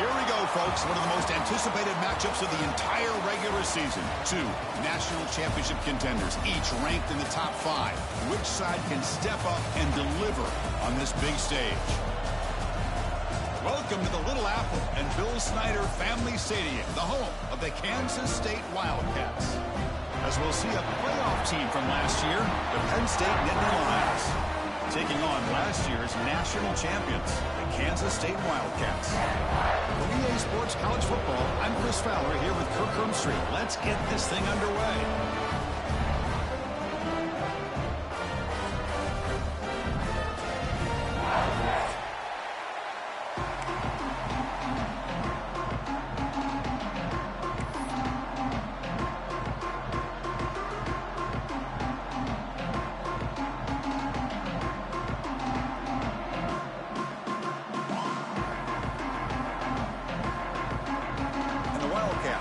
Here we go, folks. One of the most anticipated matchups of the entire regular season. Two national championship contenders, each ranked in the top 5. Which side can step up and deliver on this big stage? Welcome to the Little Apple and Bill Snyder Family Stadium, the home of the Kansas State Wildcats. As we'll see a playoff team from last year, the Penn State Nittany Lions, taking on last year's national champions, the Kansas State Wildcats. For EA Sports College Football, I'm Chris Fowler here with Kirk Hermstreet. Let's get this thing underway.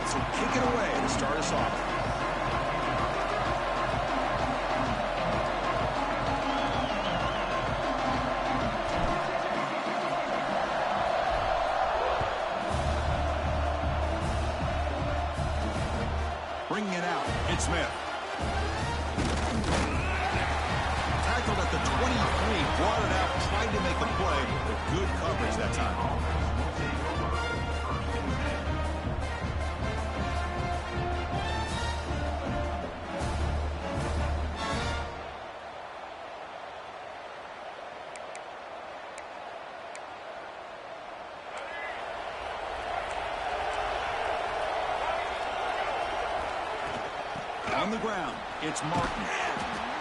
So kick it away to start us off. Bringing it out, it's Smith. Tackled at the 23, brought it out, tried to make a play, but good coverage that time. On the ground, it's Martin.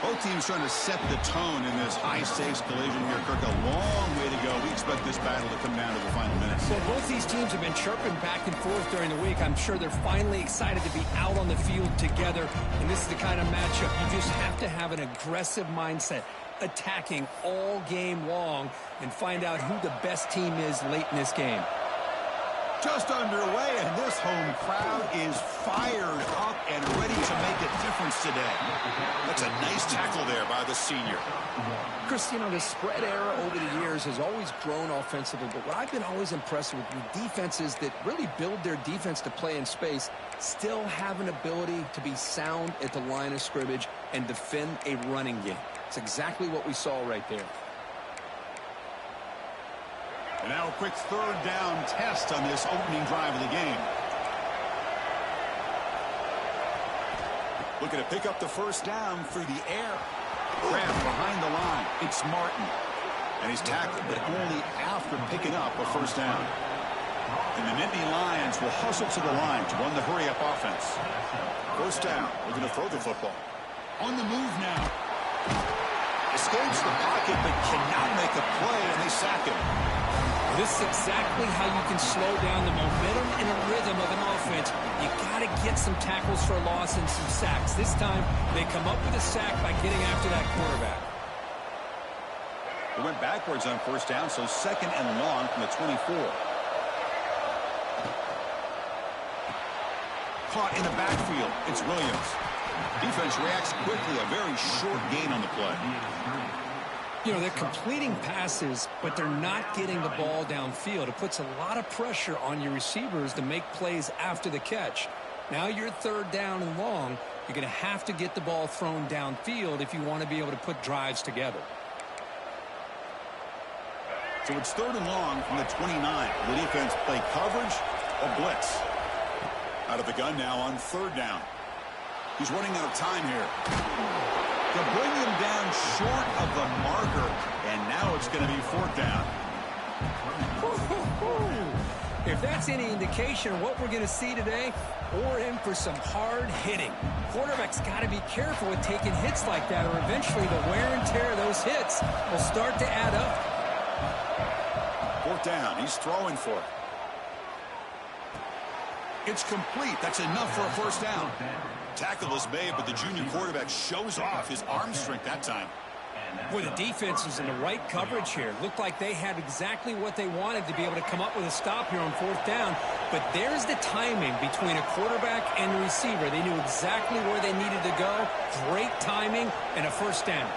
Both teams trying to set the tone in this high-stakes collision here. Kirk, a long way to go. We expect this battle to come down to the final minutes. Well, both these teams have been chirping back and forth during the week. I'm sure they're finally excited to be out on the field together. And this is the kind of matchup you just have to have an aggressive mindset, attacking all game long, and find out who the best team is late in this game. Just underway, and this home crowd is fired up and ready to make a difference today. That's a nice tackle there by the senior. Chris, you know, the spread era over the years has always grown offensively, but what I've been always impressed with defenses that really build their defense to play in space still have an ability to be sound at the line of scrimmage and defend a running game. It's exactly what we saw right there. And now a quick third down test on this opening drive of the game. Looking to pick up the first down through the air. Kraft behind the line. It's Martin. And he's tackled, but only after picking up a first down. And the Nittany Lions will hustle to the line to run the hurry-up offense. First down. Looking to throw the football. On the move now. Escapes the pocket, but cannot make a play, and they sack him. This is exactly how you can slow down the momentum and a rhythm of an offense. You got to get some tackles for a loss and some sacks. This time, they come up with a sack by getting after that quarterback. They went backwards on first down, so second and long from the 24. Caught in the backfield. It's Williams. Defense reacts quickly. A very short gain on the play. You know, they're completing passes, but they're not getting the ball downfield. It puts a lot of pressure on your receivers to make plays after the catch. Now you're third down and long. You're going to have to get the ball thrown downfield if you want to be able to put drives together. So it's third and long from the 29. The defense play coverage or blitz. Out of the gun now on third down. He's running out of time here. To bring him down short of the marker, and now it's going to be fourth down. If that's any indication of what we're going to see today, we're in for some hard hitting. Quarterback's got to be careful with taking hits like that, or eventually the wear and tear of those hits will start to add up. Fourth down. He's throwing for it. It's complete. That's enough for a first down. Tackle is made, but the junior quarterback shows off his arm strength that time. Boy, the defense is in the right coverage here. Looked like they had exactly what they wanted to be able to come up with a stop here on fourth down. But there's the timing between a quarterback and a receiver. They knew exactly where they needed to go. Great timing and a first down.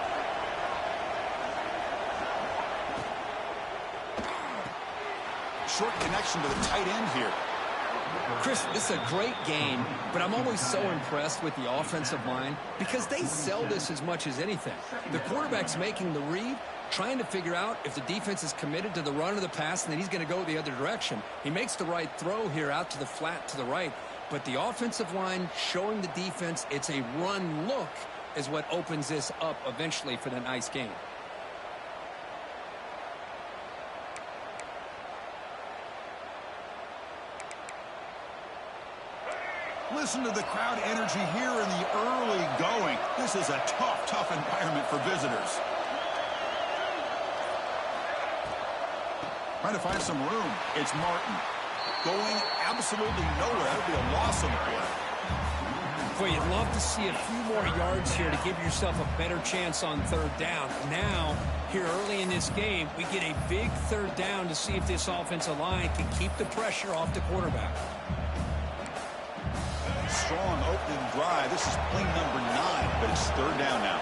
short connection to the tight end here. Chris, this is a great game, but I'm always so impressed with the offensive line because they sell this as much as anything. The quarterback's making the read, trying to figure out if the defense is committed to the run or the pass, and then he's going to go the other direction. He makes the right throw here out to the flat to the right, but the offensive line showing the defense it's a run look is what opens this up eventually for the nice game. Listen to the crowd energy here in the early going. This is a tough environment for visitors. Trying to find some room. It's Martin. Going absolutely nowhere. That would be a loss on the play. Boy, you'd love to see a few more yards here to give yourself a better chance on third down. Now, here early in this game, we get a big third down to see if this offensive line can keep the pressure off the quarterback. Strong opening drive. This is play number 9, but it's third down now.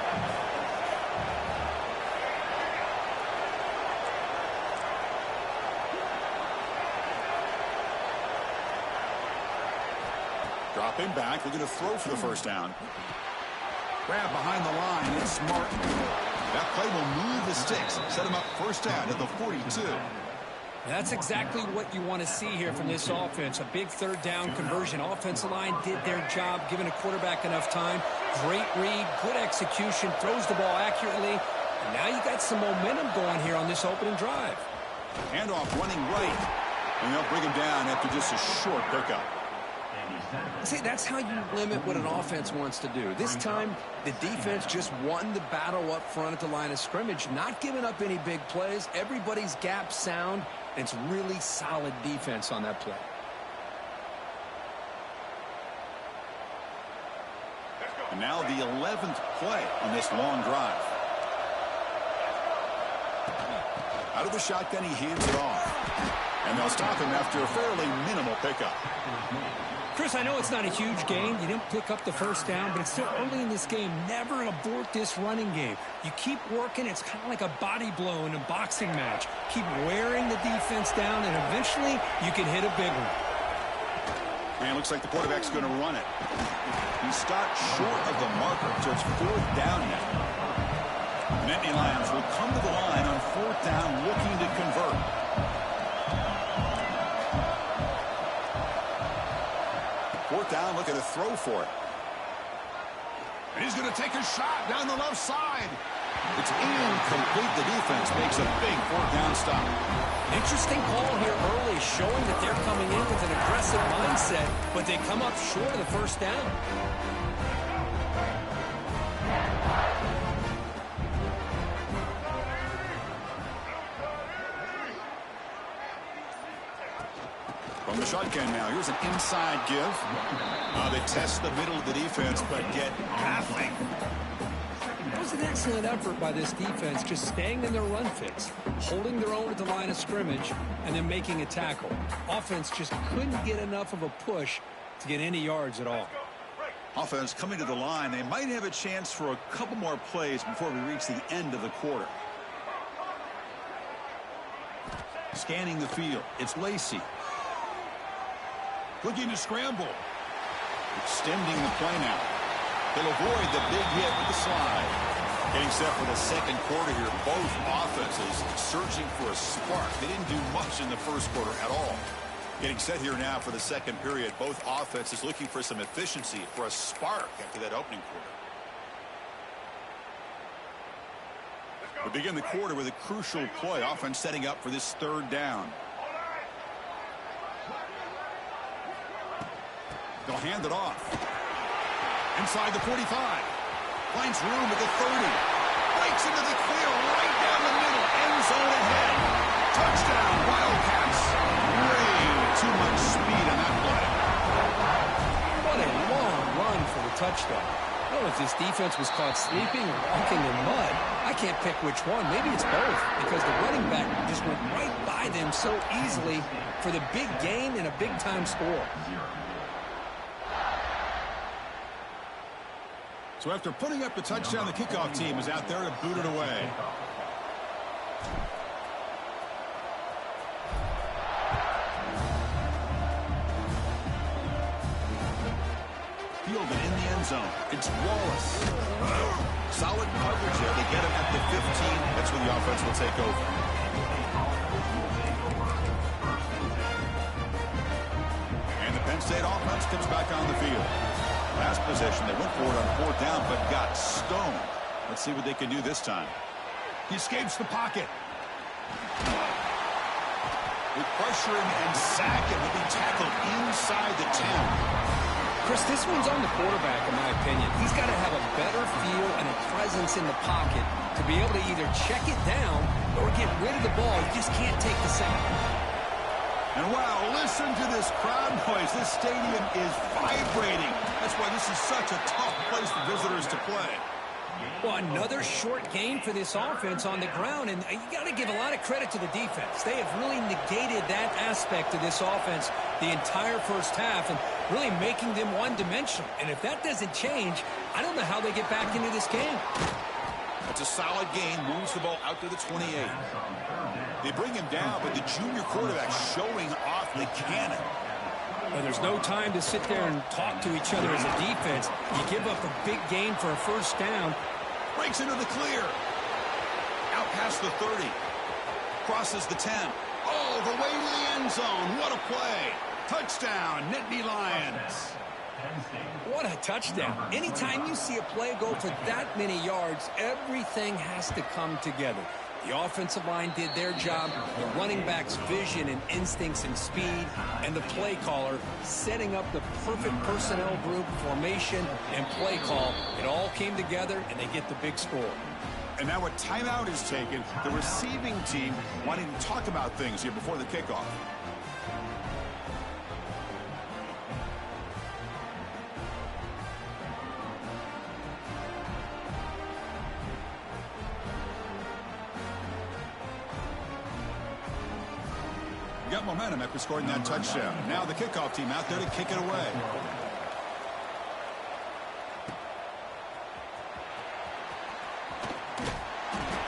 Dropping back, looking to throw for the first down. Grab behind the line, it's Martin. That play will move the sticks, set him up first down at the 42. That's exactly what you want to see here from this offense. A big third down conversion. Offensive line did their job, giving a quarterback enough time. Great read, good execution, throws the ball accurately. And now you got some momentum going here on this opening drive. Handoff running right. And they'll bring him down after just a short pickup. See, that's how you limit what an offense wants to do. This time, the defense just won the battle up front at the line of scrimmage, not giving up any big plays. Everybody's gap sound, and it's really solid defense on that play. And now the 11th play on this long drive. Out of the shotgun, he hands it off. And they'll stop him after a fairly minimal pickup. Chris, I know it's not a huge gain. You didn't pick up the first down, but it's still early in this game. Never abort this running game. You keep working. It's kind of like a body blow in a boxing match. Keep wearing the defense down, and eventually you can hit a big one. And it looks like the quarterback's going to run it. He stopped short of the marker, so it's fourth down now. The Nittany Lions will come to the line on fourth down, looking to convert. Fourth down, looking to throw for it. And he's going to take a shot down the left side. It's incomplete. The defense makes a big fourth down stop. Interesting call here early, showing that they're coming in with an aggressive mindset, but they come up short of the first down. From the shotgun now, here's an inside give. They test the middle of the defense, but get nothing. It was an excellent effort by this defense, just staying in their run fits, holding their own at the line of scrimmage, and then making a tackle. Offense just couldn't get enough of a push to get any yards at all. Offense coming to the line. They might have a chance for a couple more plays before we reach the end of the quarter. Scanning the field, it's Lacey. Looking to scramble. Extending the play now. They'll avoid the big hit with the slide. Getting set for the second quarter here. Both offenses searching for a spark. They didn't do much in the first quarter at all. Getting set here now for the second period. Both offenses looking for some efficiency, for a spark after that opening quarter. We begin the quarter with a crucial play. Offense setting up for this third down. They'll hand it off. Inside the 45. Finds room at the 30. Breaks into the clear right down the middle. End zone ahead. Touchdown, Wildcats. Way too much speed on that play. What a long run for the touchdown. I don't know if this defense was caught sleeping or walking in mud. I can't pick which one. Maybe it's both, because the running back just went right by them so easily for the big gain and a big-time score. So after putting up the touchdown, the kickoff team is out there to boot it away. zone. It's Wallace. Solid coverage there. They get him at the 15. That's where the offense will take over. And the Penn State offense comes back on the field. Last possession, they went for it on 4th down, but got stoned. Let's see what they can do this time. He escapes the pocket. With pressure and sack, it will be tackled inside the 10. Chris, this one's on the quarterback, in my opinion. He's got to have a better feel and a presence in the pocket to be able to either check it down or get rid of the ball. He just can't take the sack. And wow, listen to this crowd noise. This stadium is vibrating. That's why this is such a tough place for visitors to play. Well, another short gain for this offense on the ground, and you got to give a lot of credit to the defense. They have really negated that aspect of this offense the entire first half and really making them one-dimensional. And if that doesn't change, I don't know how they get back into this game. It's a solid gain, moves the ball out to the 28. They bring him down, but the junior quarterback showing off the cannon. Well, there's no time to sit there and talk to each other as a defense. You give up a big gain for a first down. Breaks into the clear. Out past the 30. Crosses the 10. Oh, the way to the end zone. What a play. Touchdown, Nittany Lions. What a touchdown. Anytime you see a play go for that many yards, everything has to come together. The offensive line did their job, the running back's vision and instincts and speed, and the play caller setting up the perfect personnel group, formation, and play call. It all came together, and they get the big score. And now a timeout is taken. The receiving team wanting to talk about things here before the kickoff. Got momentum after scoring that touchdown. Now the kickoff team out there to kick it away.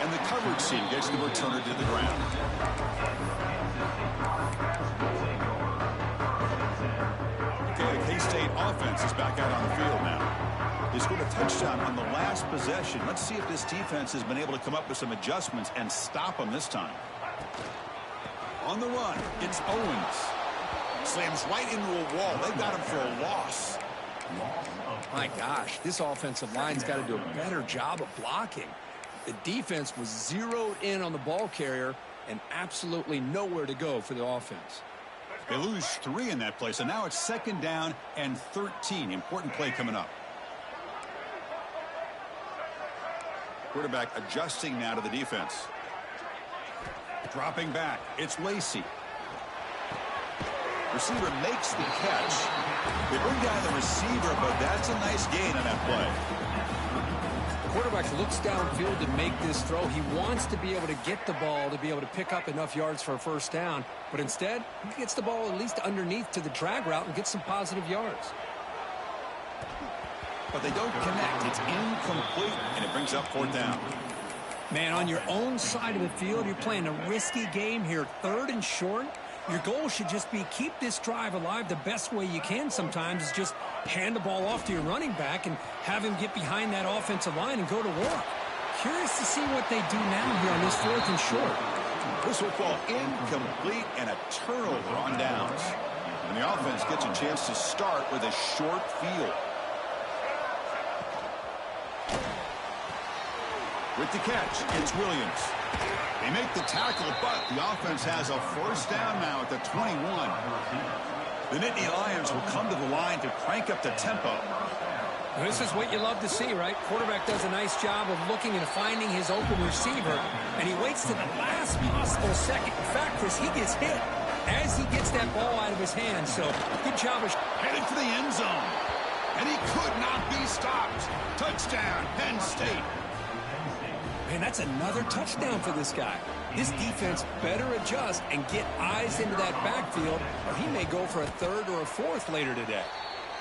And the coverage team gets the returner to the ground. Okay, the K-State offense is back out on the field now. They scored a touchdown on the last possession. Let's see if this defense has been able to come up with some adjustments and stop them this time. On the run, it's Owens. Slams right into a wall. They've got him for a loss. My gosh, this offensive line's got to do a better job of blocking. The defense was zeroed in on the ball carrier and absolutely nowhere to go for the offense. They lose 3 in that play, so now it's 2nd down and 13. Important play coming up. Quarterback adjusting now to the defense. Dropping back, it's Lacey. Receiver makes the catch. They bring down the receiver, but that's a nice gain on that play. The quarterback looks downfield to make this throw. He wants to be able to get the ball to be able to pick up enough yards for a first down, but instead, he gets the ball at least underneath to the drag route and gets some positive yards. But they don't connect. It's incomplete, and it brings up 4th down. Man, on your own side of the field, you're playing a risky game here. 3rd and short. Your goal should just be keep this drive alive the best way you can sometimes is just hand the ball off to your running back and have him get behind that offensive line and go to work. Curious to see what they do now here on this 4th and short. This will fall incomplete and a turnover on downs. And the offense gets a chance to start with a short field. With the catch, it's Williams. They make the tackle, but the offense has a first down now at the 21. The Nittany Lions will come to the line to crank up the tempo. This is what you love to see, right? Quarterback does a nice job of looking and finding his open receiver, and he waits to the last possible second. In fact, Chris, he gets hit as he gets that ball out of his hand. So good job of headed for the end zone. And he could not be stopped. Touchdown, Penn State. Man, that's another touchdown for this guy. This defense better adjust and get eyes into that backfield, or he may go for a 3rd or a 4th later today.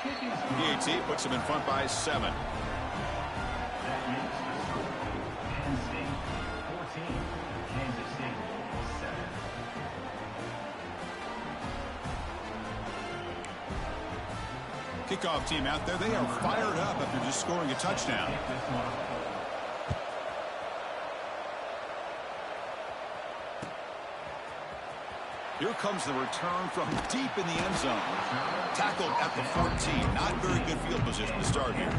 PAT puts him in front by 7. Kickoff team out there, they are fired up after just scoring a touchdown. Here comes the return from deep in the end zone. Tackled at the 14. Not very good field position to start here.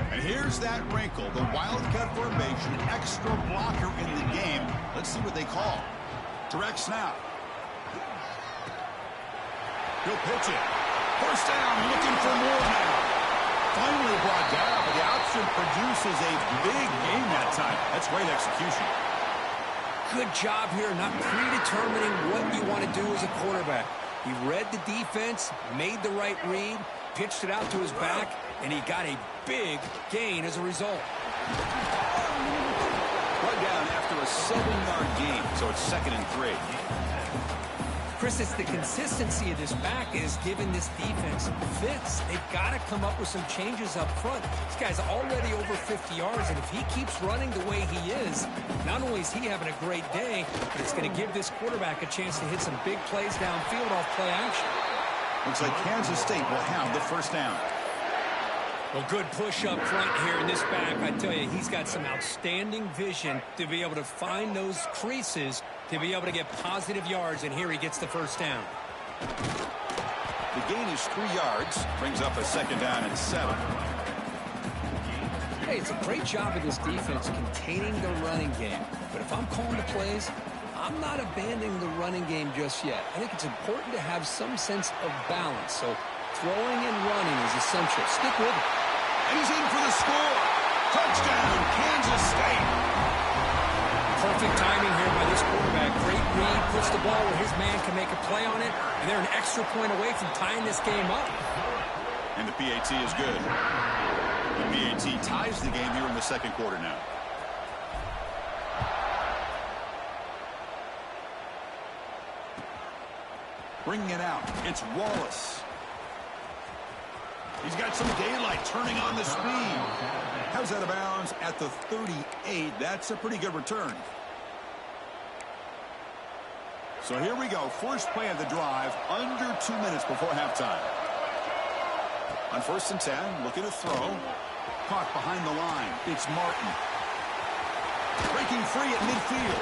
And here's that wrinkle. The wildcat formation, extra blocker in the game. Let's see what they call. Direct snap. He'll pitch it. First down, looking for more now. Finally brought down, but the option produces a big gain that time. That's great execution. Good job here, not predetermining what you want to do as a quarterback. He read the defense, made the right read, pitched it out to his back, and he got a big gain as a result. Brought down after a 7-yard gain, so it's 2nd and 3. Chris, it's the consistency of this back is giving this defense fits. They've got to come up with some changes up front. This guy's already over 50 yards, and if he keeps running the way he is, not only is he having a great day, but it's going to give this quarterback a chance to hit some big plays downfield off play action. Looks like Kansas State will have the first down. Well, good push up front here in this back. I tell you, he's got some outstanding vision to be able to find those creases to be able to get positive yards, and here he gets the first down. The gain is 3 yards, brings up a 2nd down and 7. Hey, it's a great job of this defense containing the running game. But if I'm calling the plays, I'm not abandoning the running game just yet. I think it's important to have some sense of balance. So throwing and running is essential. Stick with it. And he's in for the score. Touchdown, Kansas State. Perfect timing here by this quarterback. Great read, puts the ball where his man can make a play on it, and they're an extra point away from tying this game up. And the PAT is good. The PAT ties the game here in the 2nd quarter now. Bringing it out, it's Wallace. He's got some daylight, turning on the speed. How's that out of bounds at the 38? That's a pretty good return. So here we go. First play of the drive, under 2 minutes before halftime. On 1st and 10, looking to throw. Caught behind the line. It's Martin. Breaking free at midfield.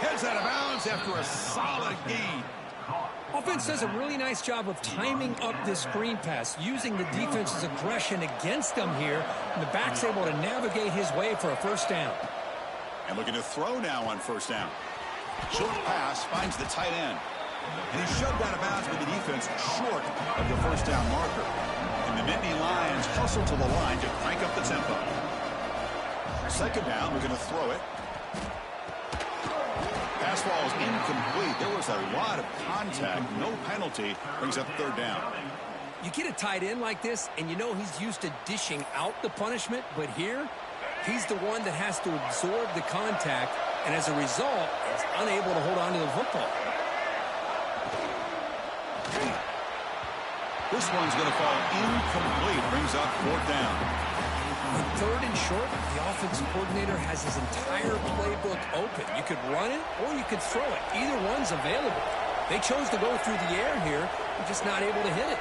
Heads out of bounds after a solid gain. Offense does a really nice job of timing up this screen pass, using the defense's aggression against them here, and the back's able to navigate his way for a first down. And looking to throw now on 1st down. Short pass finds the tight end. And he's shoved out of bounds with the defense short of the first down marker. And the Nittany Lions hustle to the line to crank up the tempo. 2nd down, we're going to throw it. Pass ball is incomplete. There was a lot of contact. No penalty. Brings up 3rd down. You get a tight end like this, and you know he's used to dishing out the punishment, but here, he's the one that has to absorb the contact, and as a result, is unable to hold on to the football. This one's going to fall incomplete. Brings up 4th down. On 3rd and short, the offensive coordinator has his entire playbook open. You could run it or you could throw it. Either one's available. They chose to go through the air here. They're just not able to hit it.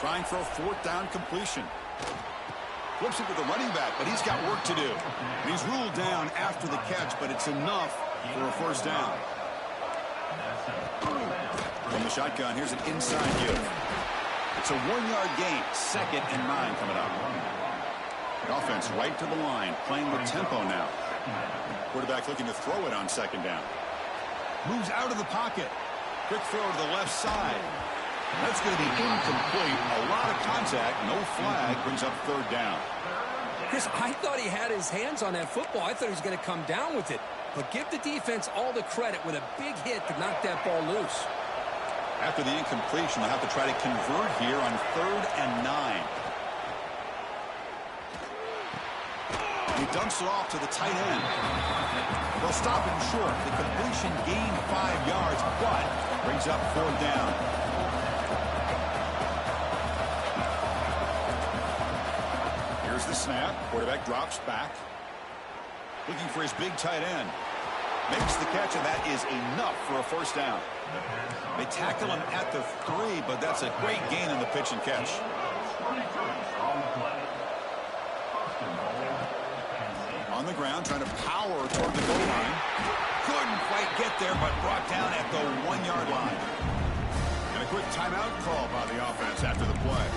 Trying for a 4th down completion. Flips it to the running back, but he's got work to do. And he's ruled down after the catch, but it's enough for a first down. From the shotgun, here's an inside view. It's a 1-yard gain. 2nd and 9 coming up. The offense right to the line, playing with tempo now. Quarterback looking to throw it on 2nd down. Moves out of the pocket. Quick throw to the left side. That's going to be incomplete. A lot of contact. No flag. Brings up 3rd down. Chris, I thought he had his hands on that football. I thought he was going to come down with it. But give the defense all the credit with a big hit to knock that ball loose. After the incompletion, they'll have to try to convert here on 3rd and 9. He dumps it off to the tight end. They'll stop him short. The completion gained 5 yards, but brings up 4th down. Here's the snap. Quarterback drops back. Looking for his big tight end. Makes the catch, and that is enough for a first down. They tackle him at the 3, but that's a great gain in the pitch and catch. On the ground, trying to power toward the goal line. Couldn't quite get there, but brought down at the 1-yard line. And a quick timeout call by the offense after the play.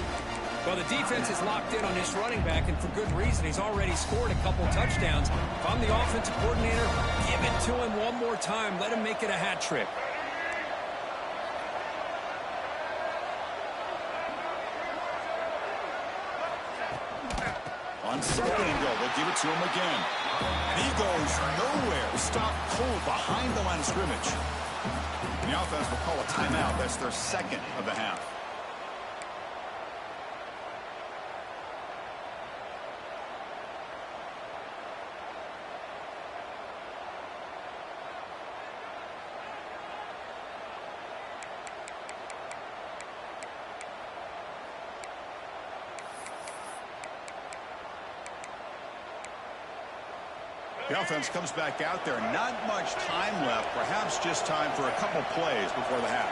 Well, the defense is locked in on this running back, and for good reason. He's already scored a couple touchdowns. If I'm the offensive coordinator, give it to him one more time. Let him make it a hat trick. On second and goal, they'll give it to him again. And he goes nowhere. Stopped cold behind the line of scrimmage. And the offense will call a timeout. That's their second of the half. The offense comes back out there. Not much time left. Perhaps just time for a couple plays before the half.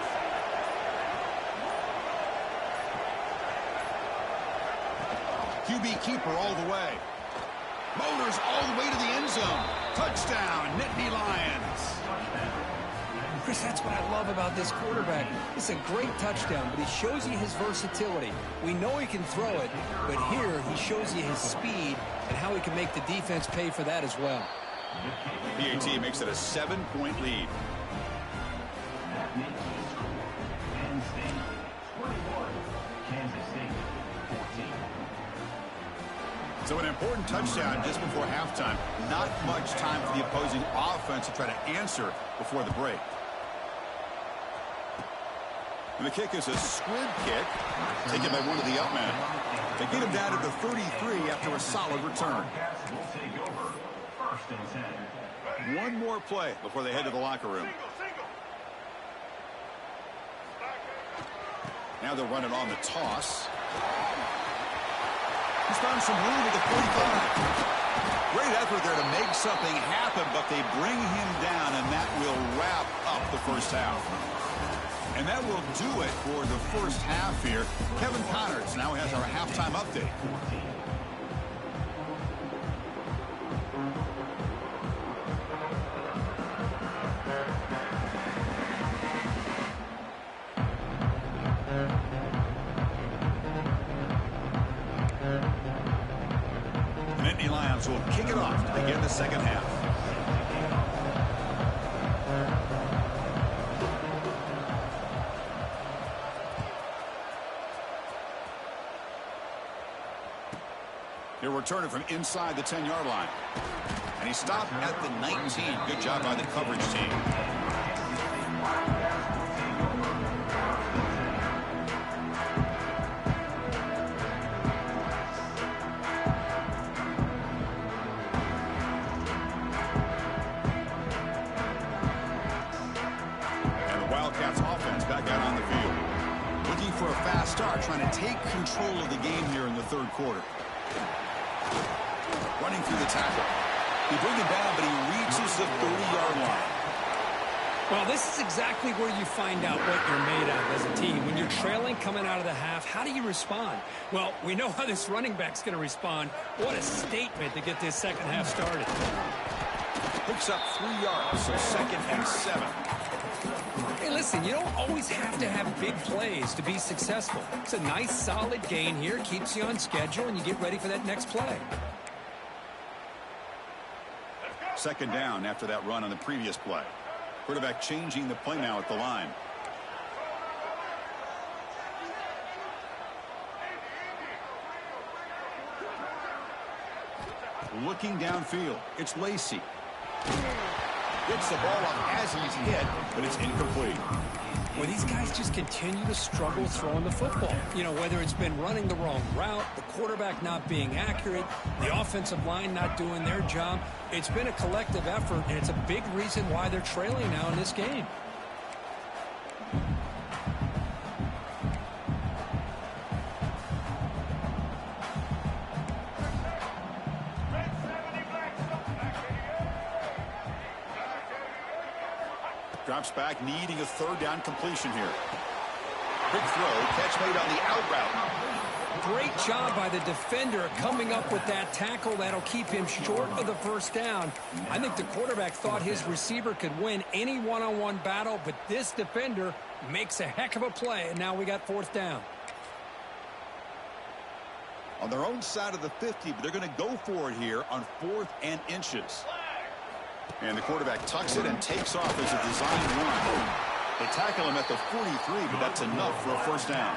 QB keeper all the way. Motors all the way to the end zone. Touchdown, Nittany Lions. Chris, that's what I love about this quarterback. It's a great touchdown, but he shows you his versatility. We know he can throw it, but here he shows you his speed and how he can make the defense pay for that as well. PAT makes it a 7-point lead. So an important touchdown just before halftime. Not much time for the opposing offense to try to answer before the break. And the kick is a squib kick, taken by one of the up men. They get him down to the 33 after a solid return. One more play before they head to the locker room. Now they'll run it on the toss. He's found some room at the 45. Great effort there to make something happen, but they bring him down, and that will wrap up the first half. And that will do it for the first half here. Kevin Connors now has our halftime update. The Nittany Lions will kick it off to begin the second half. He'll return it from inside the 10-yard line. And he stopped at the 19. Good job by the coverage team. And the Wildcats offense back out on the field. Looking for a fast start, trying to take control of the game here in the third quarter. Running through the tackle. He brings him down, but he reaches the 30-yard line. Well, this is exactly where you find out what you're made of as a team. When you're trailing coming out of the half, how do you respond? Well, we know how this running back's going to respond. What a statement to get this second half started. Picks up 3 yards, so 2nd and 7. Hey, listen, you don't always have to have big plays to be successful. It's a nice, solid gain here. Keeps you on schedule, and you get ready for that next play. 2nd down after that run on the previous play. Quarterback changing the play now at the line. Looking downfield, it's Lacey. Gets the ball up as he's hit, but it's incomplete. Well, these guys just continue to struggle throwing the football. You know, whether it's been running the wrong route, the quarterback not being accurate, the offensive line not doing their job. It's been a collective effort, and it's a big reason why they're trailing now in this game. Drops back, needing a third down completion here. Big throw, catch made on the out route. Great job by the defender coming up with that tackle that'll keep him short of the first down. I think the quarterback thought his receiver could win any one-on-one battle, but this defender makes a heck of a play, and now we got fourth down. On their own side of the 50, but they're going to go for it here on 4th and inches. And the quarterback tucks it and takes off as a design run. They tackle him at the 43, but that's enough for a first down.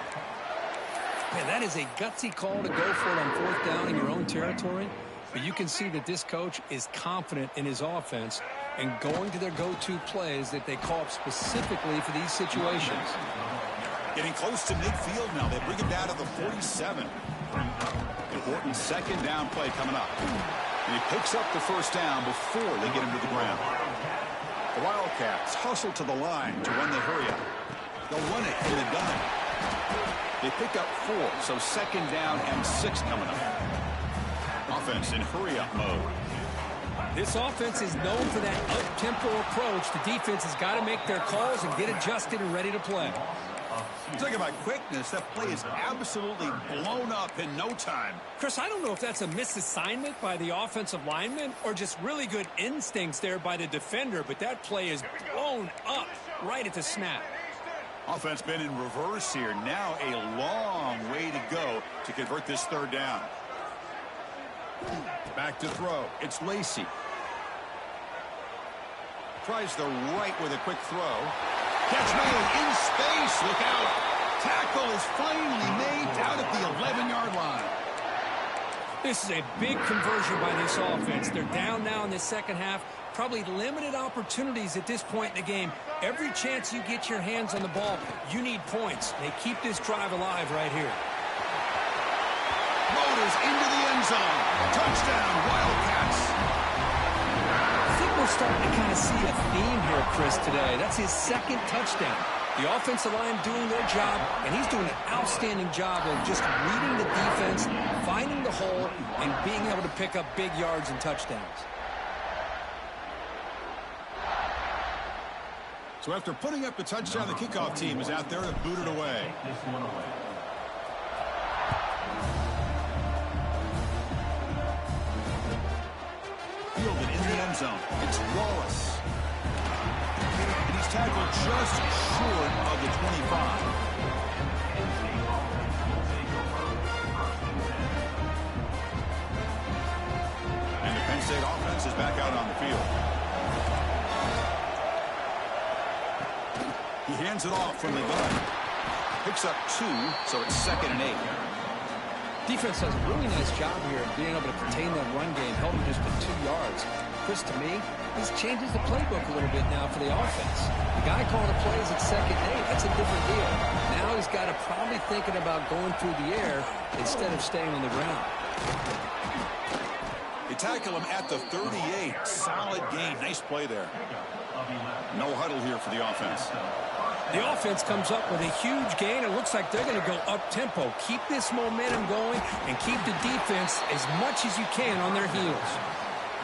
Man, that is a gutsy call to go for it on fourth down in your own territory. But you can see that this coach is confident in his offense and going to their go-to plays that they call up specifically for these situations. Getting close to midfield now. They bring him down to the 47. Important second down play coming up. And he picks up the first down before they get him to the ground. The Wildcats hustle to the line to run the hurry up. They'll run it in the gun. They pick up 4, so second down and 6 coming up. Offense in hurry-up mode. This offense is known for that up-tempo approach. The defense has got to make their calls and get adjusted and ready to play. Talking about quickness, that play is absolutely blown up in no time. Chris, I don't know if that's a misassignment by the offensive lineman or just really good instincts there by the defender, but that play is blown up right at the snap. Offense been in reverse here. Now a long way to go to convert this third down. Back to throw. It's Lacey. Tries the right with a quick throw. Catch made in space. Look out. Tackle is finally made down at the 11-yard line. This is a big conversion by this offense. They're down now in the second half. Probably limited opportunities at this point in the game. Every chance you get your hands on the ball, you need points. They keep this drive alive right here. Motors into the end zone. Touchdown, Wildcats. I think we're starting to kind of see a theme here, Chris, today. That's his second touchdown. The offensive line doing their job, and he's doing an outstanding job of just reading the defense, finding the hole, and being able to pick up big yards and touchdowns. So after putting up the touchdown, the kickoff team is out there to boot it away. Fielded in the end zone. It's Wallace. And he's tackled just short of the 25. And the Penn State offense is back out on the field. He hands it off from the gun. Picks up 2, so it's 2nd and 8. Defense does a really nice job here of being able to contain that run game, held him just to 2 yards. Chris, to me, this changes the playbook a little bit now for the offense. The guy calling the plays at 2nd and 8, that's a different deal. Now he's got to probably thinking about going through the air instead of staying on the ground. They tackle him at the 38. Solid gain. Nice play there. No huddle here for the offense. The offense comes up with a huge gain. It looks like they're going to go up-tempo. Keep this momentum going and keep the defense as much as you can on their heels.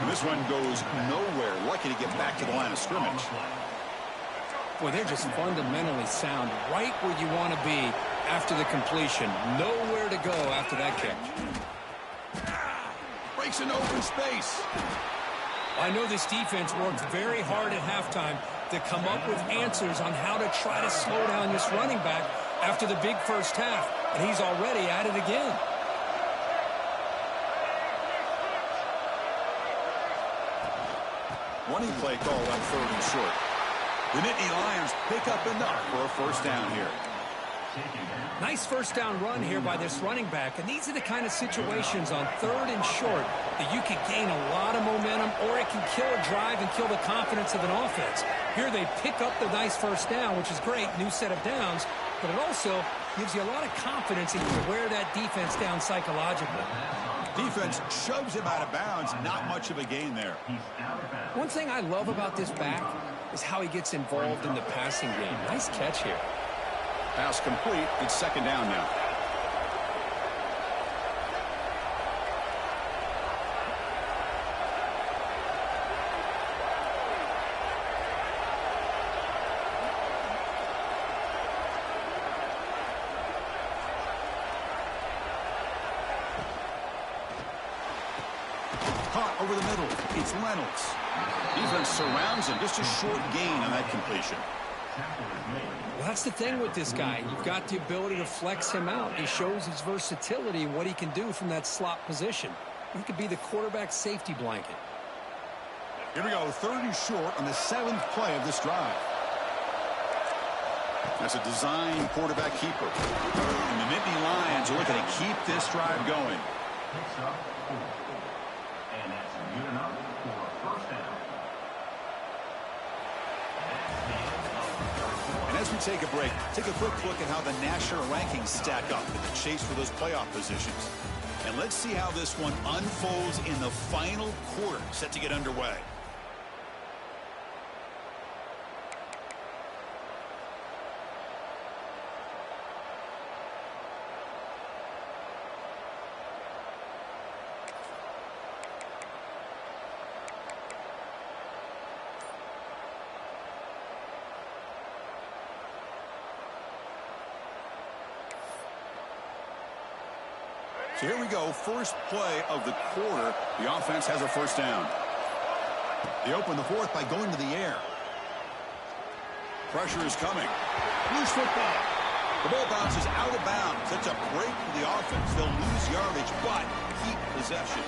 And this one goes nowhere. Lucky to get back to the line of scrimmage. Boy, they're just fundamentally sound right where you want to be after the completion. Nowhere to go after that catch. Breaks an open space. I know this defense worked very hard at halftime to come up with answers on how to try to slow down this running back after the big first half, and he's already at it again. Running play called on 3rd and short. The Nittany Lions pick up enough for a first down here. Nice first down run here by this running back, and these are the kind of situations on 3rd and short that you can gain a lot of momentum, or it can kill a drive and kill the confidence of an offense. Here they pick up the nice first down, which is great, new set of downs, but it also gives you a lot of confidence that you can wear that defense down psychologically. Defense shoves him out of bounds. Not much of a gain there. One thing I love about this back is how he gets involved in the passing game. Nice catch here. Pass complete. It's 2nd down now. Caught over the middle. It's Reynolds. Defense surrounds him. Just a short gain on that completion. Well, that's the thing with this guy. You've got the ability to flex him out. He shows his versatility and what he can do from that slot position. He could be the quarterback safety blanket. Here we go, 3rd and short on the 7th play of this drive. That's a design quarterback keeper. And the Nittany Lions are looking to keep this drive going. And that's good enough for a first down. And as we take a break, take a quick look at how the national rankings stack up in the chase for those playoff positions. And let's see how this one unfolds in the final quarter set to get underway. So here we go, first play of the quarter. The offense has a first down. They open the 4th by going to the air. Pressure is coming. Loose football. The ball bounces out of bounds. That's a break for the offense. They'll lose yardage, but keep possession.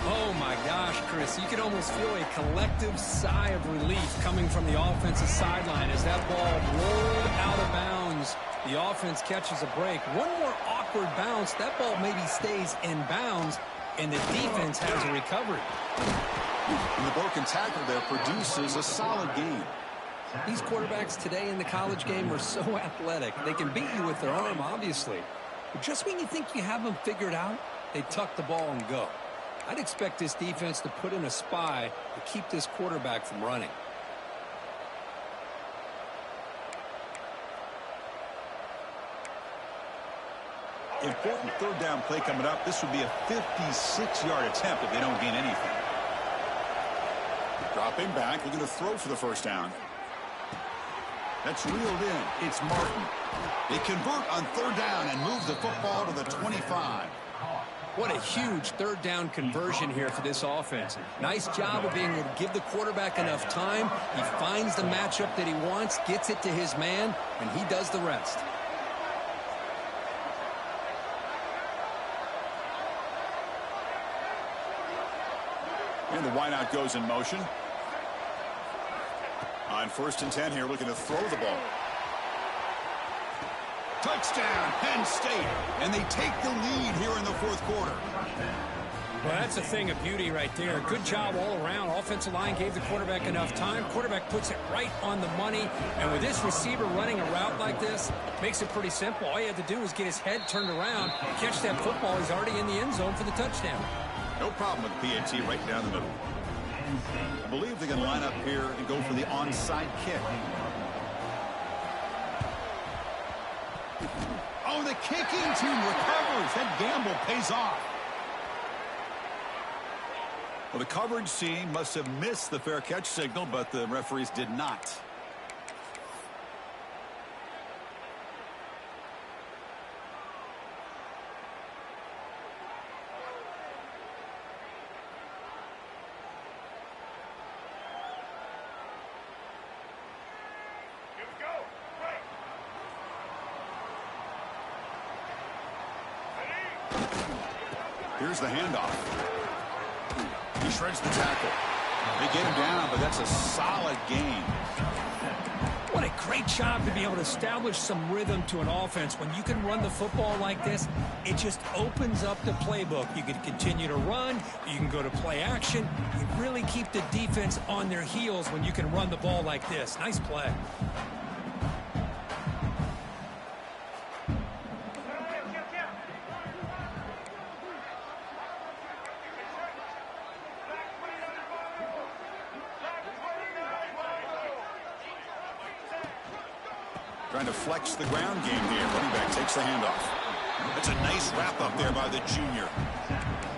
Oh, my gosh, Chris. You can almost feel a collective sigh of relief coming from the offensive sideline as that ball rolled out of bounds. The offense catches a break. One more awkward bounce. That ball maybe stays in bounds, and the defense has a recovery. And the broken tackle there produces a solid gain. These quarterbacks today in the college game are so athletic. They can beat you with their arm, obviously. But just when you think you have them figured out, they tuck the ball and go. I'd expect this defense to put in a spy to keep this quarterback from running. Important 3rd down play coming up. This would be a 56-yard attempt if they don't gain anything. Dropping back, looking to throw for the first down. That's reeled in. It's Martin. They convert on 3rd down and move the football to the 25. What a huge 3rd down conversion here for this offense. Nice job of being able to give the quarterback enough time. He finds the matchup that he wants, gets it to his man, and he does the rest. And the wideout goes in motion. On 1st and 10 here, looking to throw the ball. Touchdown, Penn State. And they take the lead here in the 4th quarter. Well, that's a thing of beauty right there. Good job all around. Offensive line gave the quarterback enough time. Quarterback puts it right on the money. And with this receiver running a route like this, makes it pretty simple. All you have to do is get his head turned around, catch that football. He's already in the end zone for the touchdown. No problem with the PAT right down the middle. I believe they can line up here and go for the onside kick. Oh, the kicking team recovers. That gamble pays off. Well, the coverage team must have missed the fair catch signal, but the referees did not. Here's the handoff. He shreds the tackle. They get him down, but that's a solid gain. What a great job to be able to establish some rhythm to an offense. When you can run the football like this, it just opens up the playbook. You can continue to run. You can go to play action. You really keep the defense on their heels when you can run the ball like this. Nice play. Trying to flex the ground game here. Running back takes the handoff. That's a nice wrap up there by the junior.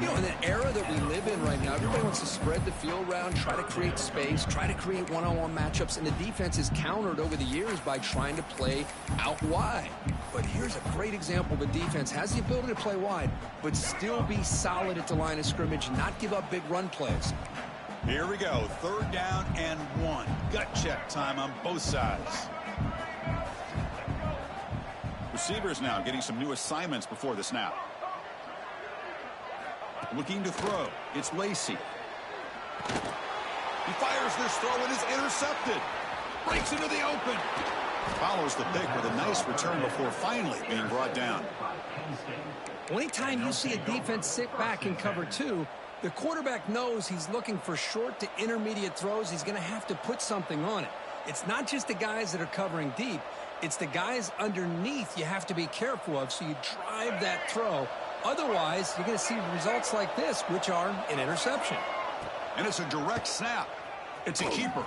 You know, in the era that we live in right now, everybody wants to spread the field around, try to create space, try to create one-on-one matchups, and the defense is countered over the years by trying to play out wide. But here's here's a great example of a defense has the ability to play wide, but still be solid at the line of scrimmage and not give up big run plays. Here we go. 3rd down and 1. Gut check time on both sides. Receivers now getting some new assignments before the snap. Looking to throw. It's Lacey. He fires this throw and is intercepted. Breaks into the open. Follows the pick with a nice return before finally being brought down. Anytime you see a defense sit back and cover 2, the quarterback knows he's looking for short to intermediate throws. He's going to have to put something on it. It's not just the guys that are covering deep. It's the guys underneath you have to be careful of, so you drive that throw. Otherwise, you're going to see results like this, which are an interception. And it's a direct snap. It's a keeper.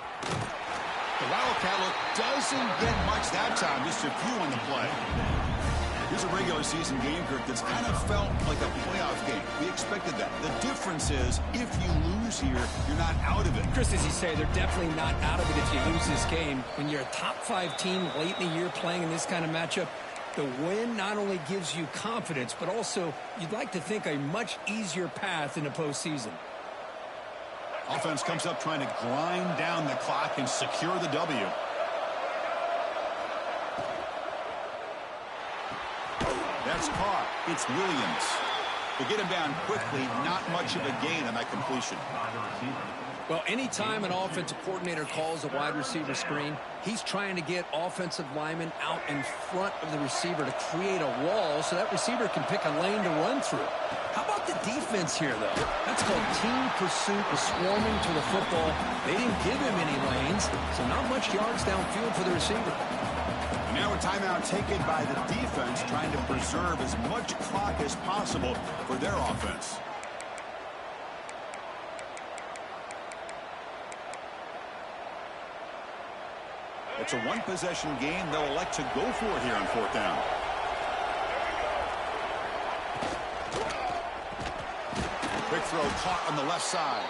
The Wildcat look doesn't get much that time, just a few on the play. Here's a regular season game, Kirk, that's kind of felt like a playoff game. We expected that. The difference is, if you lose here, you're not out of it. Chris, as you say, they're definitely not out of it if you lose this game. When you're a top-5 team late in the year playing in this kind of matchup, the win not only gives you confidence, but also you'd like to think a much easier path in the postseason. Offense comes up trying to grind down the clock and secure the W. That's caught. It's Williams. They get him down quickly. Not much of a gain on that completion. Well, anytime an offensive coordinator calls a wide receiver screen, he's trying to get offensive linemen out in front of the receiver to create a wall so that receiver can pick a lane to run through. How about the defense here, though? That's called team pursuit with swarming to the football. They didn't give him any lanes, so not much yards downfield for the receiver. And now a timeout taken by the defense, trying to preserve as much clock as possible for their offense. It's a one-possession game. They'll elect to go for it here on 4th down. Quick throw caught on the left side.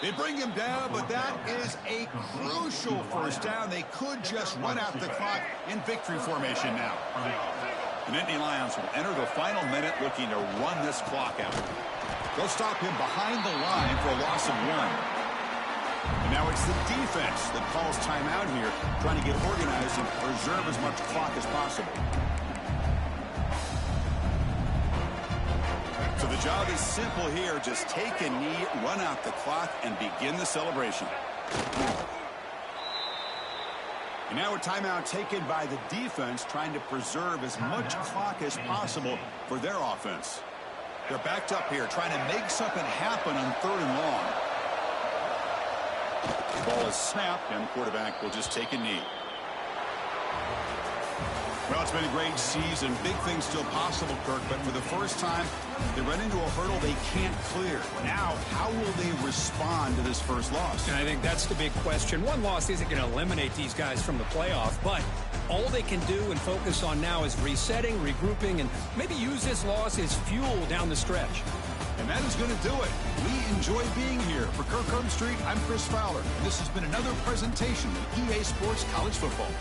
They bring him down, but that is a crucial 1st down. They could just run out the clock in victory formation now. The Nittany Lions will enter the final minute looking to run this clock out. They'll stop him behind the line for a loss of 1. And now it's the defense that calls timeout here, trying to get organized and preserve as much clock as possible. So the job is simple here. Just take a knee, run out the clock, and begin the celebration. And now a timeout taken by the defense, trying to preserve as much clock as possible for their offense. They're backed up here, trying to make something happen on 3rd and long. The ball is snapped, and the quarterback will just take a knee. Well, it's been a great season. Big things still possible, Kirk, but for the first time, they run into a hurdle they can't clear. Now, how will they respond to this first loss? And I think that's the big question. One loss isn't going to eliminate these guys from the playoff, but all they can do and focus on now is resetting, regrouping, and maybe use this loss as fuel down the stretch. And that is going to do it. We enjoy being here. For Kirk Street, I'm Chris Fowler. And this has been another presentation of EA Sports College Football.